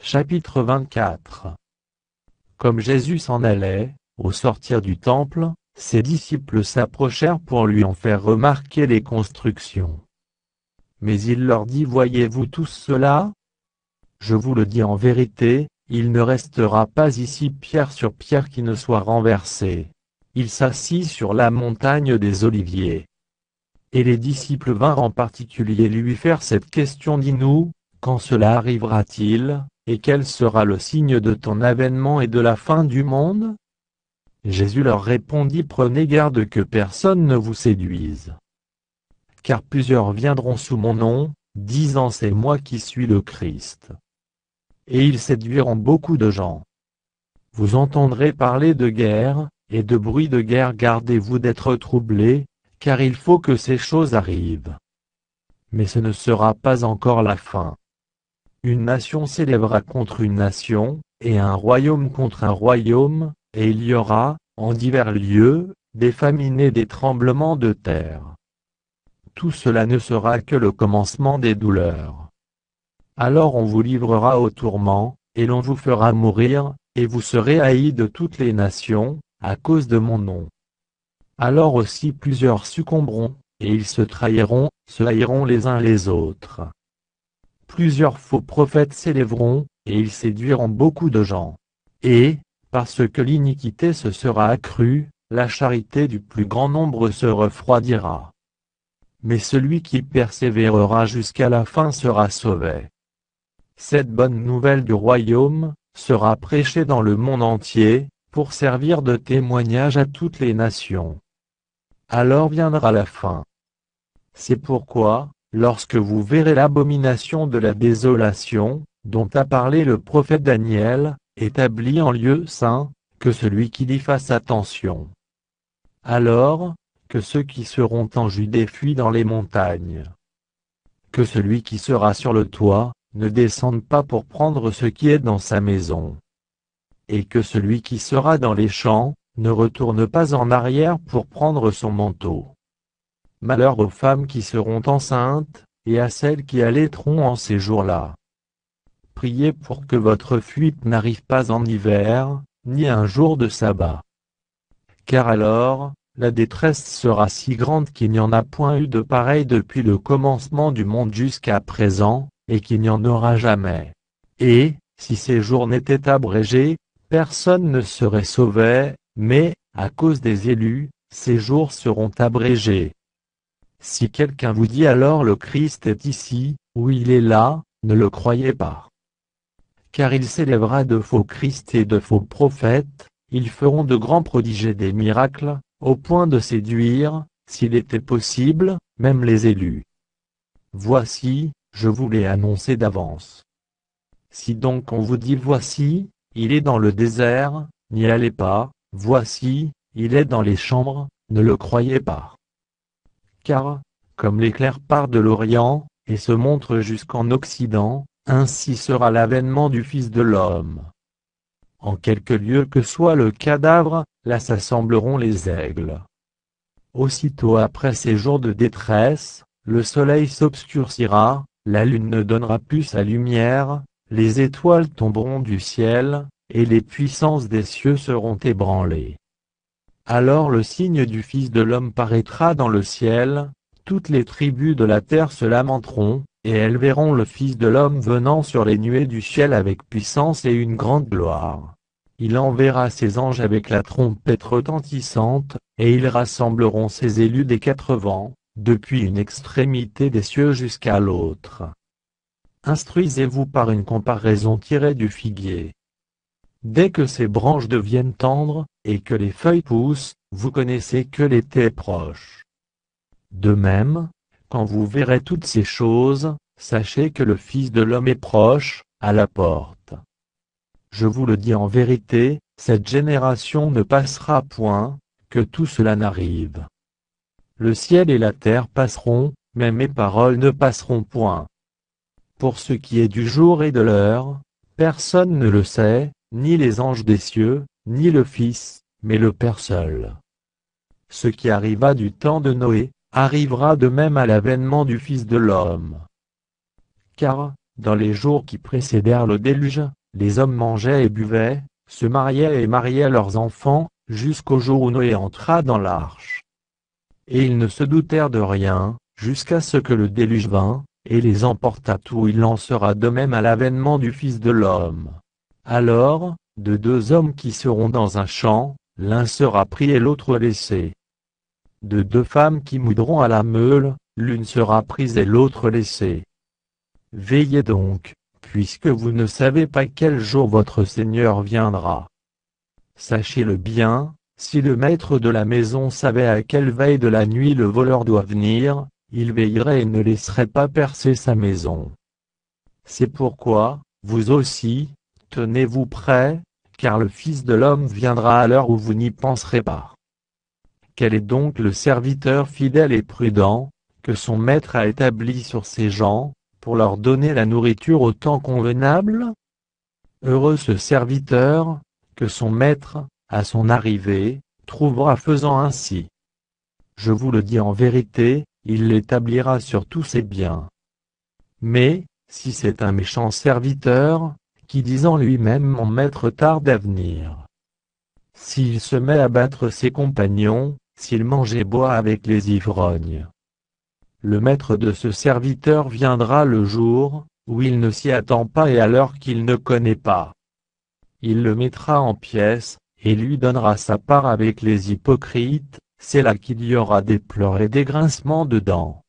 Chapitre 24. Comme Jésus s'en allait, au sortir du temple, ses disciples s'approchèrent pour lui en faire remarquer les constructions. Mais il leur dit: Voyez-vous tous cela? Je vous le dis en vérité, il ne restera pas ici pierre sur pierre qui ne soit renversée. Il s'assit sur la montagne des Oliviers. Et les disciples vinrent en particulier lui faire cette question: Dis-nous, quand cela arrivera-t-il, et quel sera le signe de ton avènement et de la fin du monde? Jésus leur répondit: Prenez garde que personne ne vous séduise. Car plusieurs viendront sous mon nom, disant: C'est moi qui suis le Christ. Et ils séduiront beaucoup de gens. Vous entendrez parler de guerre, et de bruit de guerre. Gardez-vous d'être troublés, car il faut que ces choses arrivent. Mais ce ne sera pas encore la fin. Une nation s'élèvera contre une nation, et un royaume contre un royaume, et il y aura, en divers lieux, des famines et des tremblements de terre. Tout cela ne sera que le commencement des douleurs. Alors on vous livrera au tourment, et l'on vous fera mourir, et vous serez haïs de toutes les nations, à cause de mon nom. Alors aussi plusieurs succomberont, et ils se haïront les uns les autres. Plusieurs faux prophètes s'élèveront, et ils séduiront beaucoup de gens. Et, parce que l'iniquité se sera accrue, la charité du plus grand nombre se refroidira. Mais celui qui persévérera jusqu'à la fin sera sauvé. Cette bonne nouvelle du royaume sera prêchée dans le monde entier, pour servir de témoignage à toutes les nations. Alors viendra la fin. C'est pourquoi, lorsque vous verrez l'abomination de la désolation, dont a parlé le prophète Daniel, établie en lieu saint, que celui qui y fasse attention. Alors, que ceux qui seront en Judée fuient dans les montagnes. Que celui qui sera sur le toit, ne descende pas pour prendre ce qui est dans sa maison. Et que celui qui sera dans les champs, ne retourne pas en arrière pour prendre son manteau. Malheur aux femmes qui seront enceintes, et à celles qui allaiteront en ces jours-là. Priez pour que votre fuite n'arrive pas en hiver, ni un jour de sabbat. Car alors, la détresse sera si grande qu'il n'y en a point eu de pareil depuis le commencement du monde jusqu'à présent, et qu'il n'y en aura jamais. Et, si ces jours n'étaient abrégés, personne ne serait sauvé, mais, à cause des élus, ces jours seront abrégés. Si quelqu'un vous dit alors: Le Christ est ici, ou il est là, ne le croyez pas. Car il s'élèvera de faux Christ et de faux prophètes, ils feront de grands prodiges et des miracles, au point de séduire, s'il était possible, même les élus. Voici, je vous l'ai annoncé d'avance. Si donc on vous dit: Voici, il est dans le désert, n'y allez pas, voici, il est dans les chambres, ne le croyez pas. Car, comme l'éclair part de l'Orient, et se montre jusqu'en Occident, ainsi sera l'avènement du Fils de l'homme. En quelque lieu que soit le cadavre, là s'assembleront les aigles. Aussitôt après ces jours de détresse, le soleil s'obscurcira, la lune ne donnera plus sa lumière, les étoiles tomberont du ciel, et les puissances des cieux seront ébranlées. Alors le signe du Fils de l'homme paraîtra dans le ciel, toutes les tribus de la terre se lamenteront, et elles verront le Fils de l'homme venant sur les nuées du ciel avec puissance et une grande gloire. Il enverra ses anges avec la trompette retentissante, et ils rassembleront ses élus des quatre vents, depuis une extrémité des cieux jusqu'à l'autre. Instruisez-vous par une comparaison tirée du figuier. Dès que ses branches deviennent tendres, et que les feuilles poussent, vous connaissez que l'été est proche. De même, quand vous verrez toutes ces choses, sachez que le Fils de l'homme est proche, à la porte. Je vous le dis en vérité, cette génération ne passera point, que tout cela n'arrive. Le ciel et la terre passeront, mais mes paroles ne passeront point. Pour ce qui est du jour et de l'heure, personne ne le sait, ni les anges des cieux, ni le Fils, mais le Père seul. Ce qui arriva du temps de Noé, arrivera de même à l'avènement du Fils de l'homme. Car, Dans les jours qui précédèrent le déluge, les hommes mangeaient et buvaient, se mariaient et mariaient leurs enfants, jusqu'au jour où Noé entra dans l'arche. Et ils ne se doutèrent de rien, jusqu'à ce que le déluge vînt, et les emporta tout. Il en sera de même à l'avènement du Fils de l'homme. Alors, de deux hommes qui seront dans un champ, l'un sera pris et l'autre laissé. De deux femmes qui moudront à la meule, l'une sera prise et l'autre laissée. Veillez donc, puisque vous ne savez pas quel jour votre Seigneur viendra. Sachez-le bien, si le maître de la maison savait à quelle veille de la nuit le voleur doit venir, il veillerait et ne laisserait pas percer sa maison. C'est pourquoi, vous aussi, tenez-vous prêts, car le Fils de l'homme viendra à l'heure où vous n'y penserez pas. Quel est donc le serviteur fidèle et prudent, que son maître a établi sur ses gens, pour leur donner la nourriture au temps convenable? Heureux ce serviteur, que son maître, à son arrivée, trouvera faisant ainsi. Je vous le dis en vérité, il l'établira sur tous ses biens. Mais, si c'est un méchant serviteur, qui disant lui-même mon maître tarde à venir, s'il se met à battre ses compagnons, s'il mange et boit avec les ivrognes, le maître de ce serviteur viendra le jour, où il ne s'y attend pas et à l'heure qu'il ne connaît pas. Il le mettra en pièces, et lui donnera sa part avec les hypocrites. C'est là qu'il y aura des pleurs et des grincements de dents.